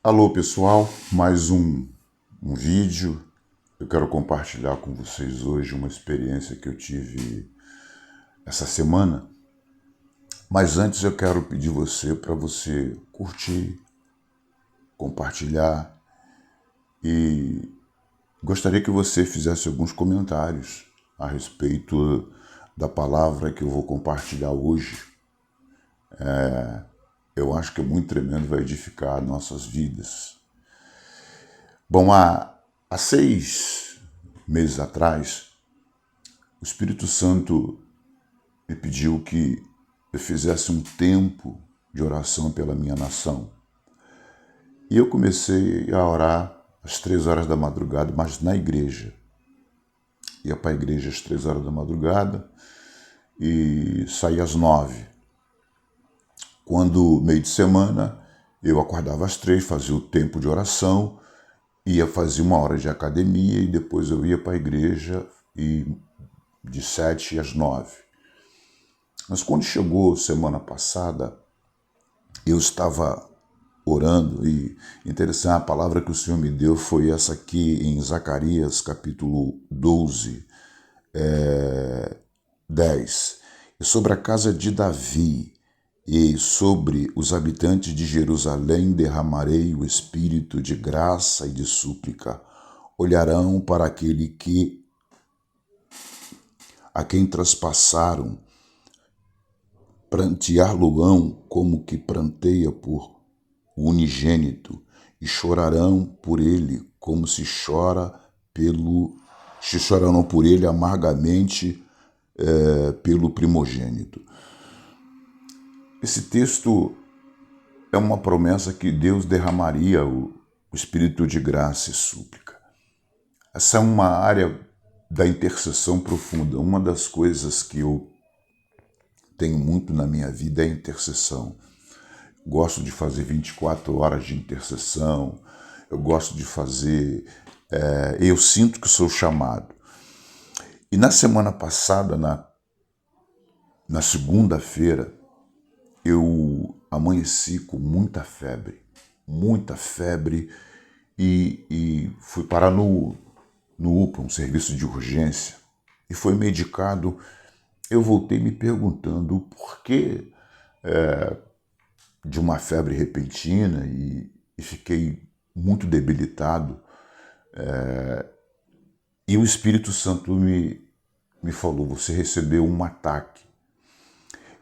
Alô pessoal, mais um vídeo. Eu quero compartilhar com vocês hoje uma experiência que eu tive essa semana. Mas antes eu quero pedir para você curtir, compartilhar e gostaria que você fizesse alguns comentários a respeito da palavra que eu vou compartilhar hoje. Eu acho que é muito tremendo, vai edificar nossas vidas. Bom, há 6 meses atrás, o Espírito Santo me pediu que eu fizesse um tempo de oração pela minha nação. E eu comecei a orar às 3 horas da madrugada, mas na igreja. Ia para a igreja às 3 horas da madrugada e saía às 9. Quando, meio de semana, eu acordava às 3, fazia o tempo de oração, ia fazer 1 hora de academia e depois eu ia para a igreja de 7 às 9. Mas quando chegou semana passada, eu estava orando e interessante, a palavra que o Senhor me deu foi essa aqui em Zacarias capítulo 12, 10. E sobre a casa de Davi e sobre os habitantes de Jerusalém derramarei o espírito de graça e de súplica. Olharão para aquele a quem traspassaram, prantear-lo-ão como que pranteia por o unigênito, e chorarão por ele como se chorarão por ele amargamente pelo primogênito. Esse texto é uma promessa que Deus derramaria o espírito de graça e súplica. Essa é uma área da intercessão profunda. Uma das coisas que eu tenho muito na minha vida é a intercessão. Gosto de fazer 24 horas de intercessão, eu gosto de fazer... eu sinto que sou chamado. E na semana passada, na segunda-feira, eu amanheci com muita febre e fui parar no UPA, um serviço de urgência, e foi medicado. Eu voltei me perguntando o porquê de uma febre repentina e fiquei muito debilitado. E o Espírito Santo me falou, você recebeu um ataque.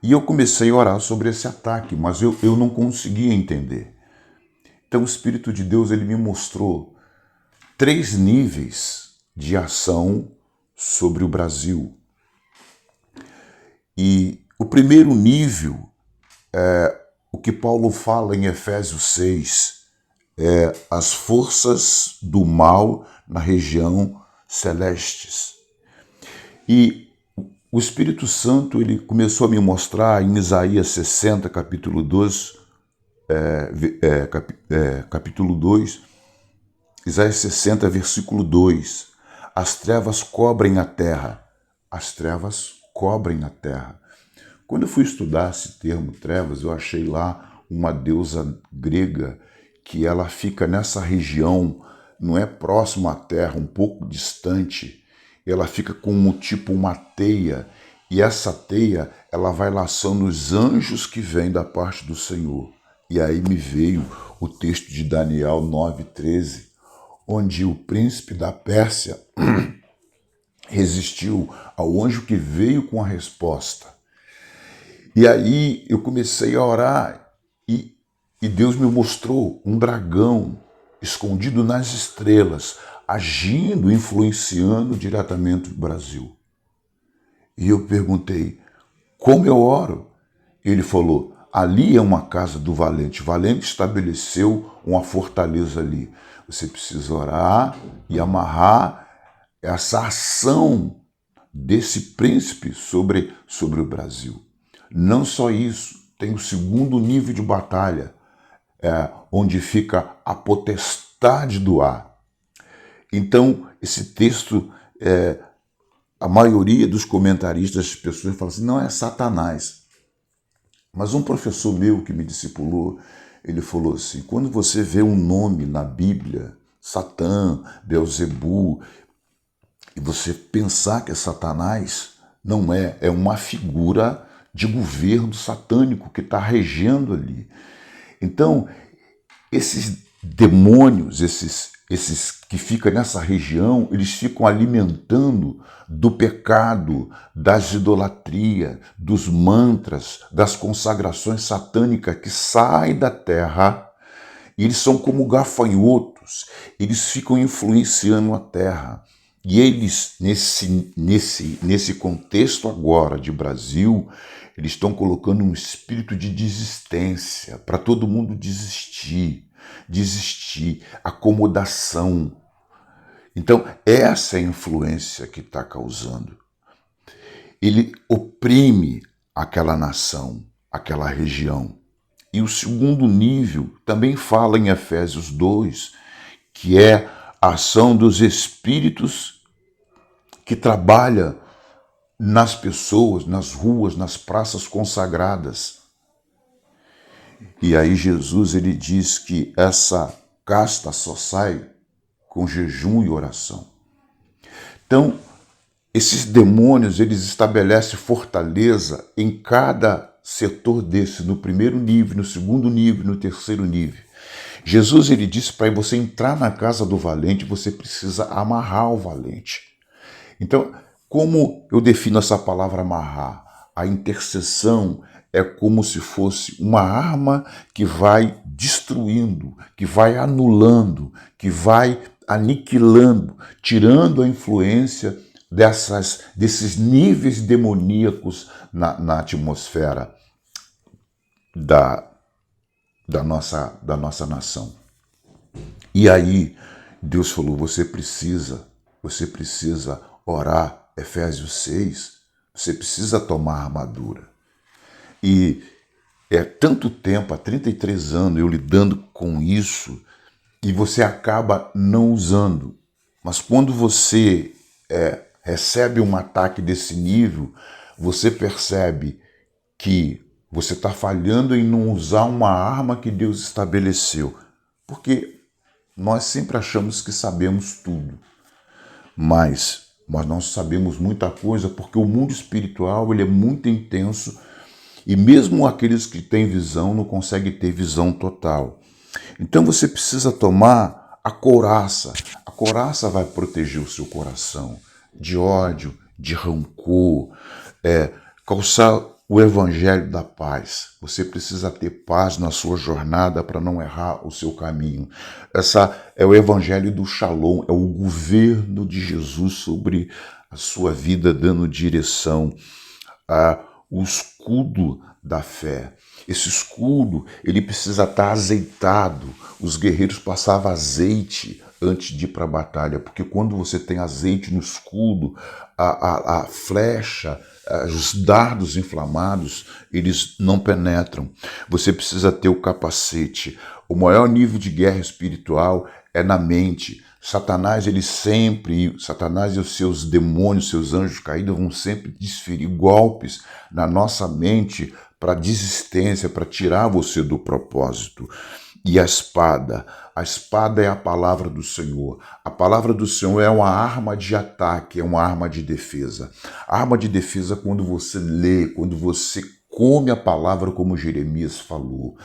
E eu comecei a orar sobre esse ataque, mas eu não conseguia entender. Então o Espírito de Deus ele me mostrou 3 níveis de ação sobre o Brasil. E o primeiro nível é o que Paulo fala em Efésios 6, as forças do mal na região celestes. E o Espírito Santo ele começou a me mostrar em Isaías 60, capítulo 2, capítulo 2, Isaías 60, versículo 2. As trevas cobrem a terra. As trevas cobrem a terra. Quando eu fui estudar esse termo trevas, eu achei lá uma deusa grega que ela fica nessa região, não é próximo à terra, um pouco distante. Ela fica com tipo uma teia, e essa teia ela vai laçando os anjos que vêm da parte do Senhor. E aí me veio o texto de Daniel 9:13, onde o príncipe da Pérsia resistiu ao anjo que veio com a resposta. E aí eu comecei a orar e Deus me mostrou um dragão escondido nas estrelas, agindo, influenciando diretamente o Brasil. E eu perguntei, como eu oro? Ele falou, ali é uma casa do valente. O valente estabeleceu uma fortaleza ali. Você precisa orar e amarrar essa ação desse príncipe sobre o Brasil. Não só isso, tem o segundo nível de batalha, onde fica a potestade do ar. Então, esse texto, a maioria dos comentaristas, das pessoas falam assim, não é Satanás. Mas um professor meu que me discipulou, Ele falou assim: quando você vê um nome na Bíblia, Satã, Beelzebu, e você pensar que é Satanás, não é, é uma figura de governo satânico que está regendo ali. Então, esses demônios, esses que ficam nessa região, eles ficam alimentando do pecado, das idolatrias, dos mantras, das consagrações satânicas que saem da terra. E eles são como gafanhotos, eles ficam influenciando a terra. E eles, nesse contexto agora de Brasil, eles estão colocando um espírito de desistência, para todo mundo desistir, acomodação. Então, essa é a influência que está causando. Ele oprime aquela nação, aquela região. E o segundo nível também fala em Efésios 2, que é a ação dos espíritos que trabalha nas pessoas, nas ruas, nas praças consagradas. E aí Jesus ele diz que essa casta só sai com jejum e oração. Então, esses demônios, eles estabelecem fortaleza em cada setor desse, no primeiro nível, no segundo nível, no terceiro nível. Jesus ele disse para você entrar na casa do valente, você precisa amarrar o valente. Então, como eu defino essa palavra amarrar? A intercessão é como se fosse uma arma que vai destruindo, que vai anulando, que vai aniquilando, tirando a influência desses níveis demoníacos na atmosfera da nossa nação. E aí Deus falou, você precisa orar, Efésios 6, você precisa tomar armadura. E é tanto tempo, há 33 anos eu lidando com isso, e você acaba não usando. Mas quando você recebe um ataque desse nível, você percebe que você está falhando em não usar uma arma que Deus estabeleceu. Porque nós sempre achamos que sabemos tudo, mas nós não sabemos muita coisa porque o mundo espiritual ele é muito intenso e mesmo aqueles que têm visão não conseguem ter visão total. Então você precisa tomar a couraça. A couraça vai proteger o seu coração de ódio, de rancor, calçar o evangelho da paz. Você precisa ter paz na sua jornada para não errar o seu caminho. Essa é o evangelho do Shalom, é o governo de Jesus sobre a sua vida, dando direção. O escudo da fé. Esse escudo, ele precisa estar azeitado. Os guerreiros passavam azeite antes de ir para a batalha, porque quando você tem azeite no escudo, a flecha, os dardos inflamados, eles não penetram. Você precisa ter o capacete. O maior nível de guerra espiritual é na mente. Satanás e os seus demônios, seus anjos caídos vão sempre desferir golpes na nossa mente para desistência, para tirar você do propósito. E a espada é a palavra do Senhor. A palavra do Senhor é uma arma de ataque, é uma arma de defesa. A arma de defesa quando você lê, quando você come a palavra como Jeremias falou.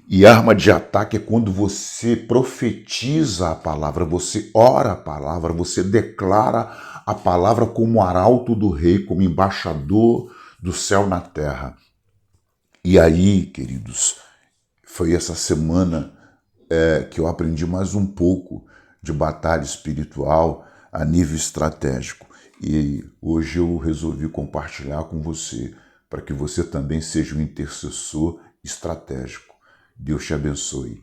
E arma de ataque é quando você profetiza a palavra, você ora a palavra, você declara a palavra como arauto do rei, como embaixador do céu na terra. E aí, queridos, foi essa semana que eu aprendi mais um pouco de batalha espiritual a nível estratégico. E hoje eu resolvi compartilhar com você, para que você também seja um intercessor estratégico. Deus te abençoe.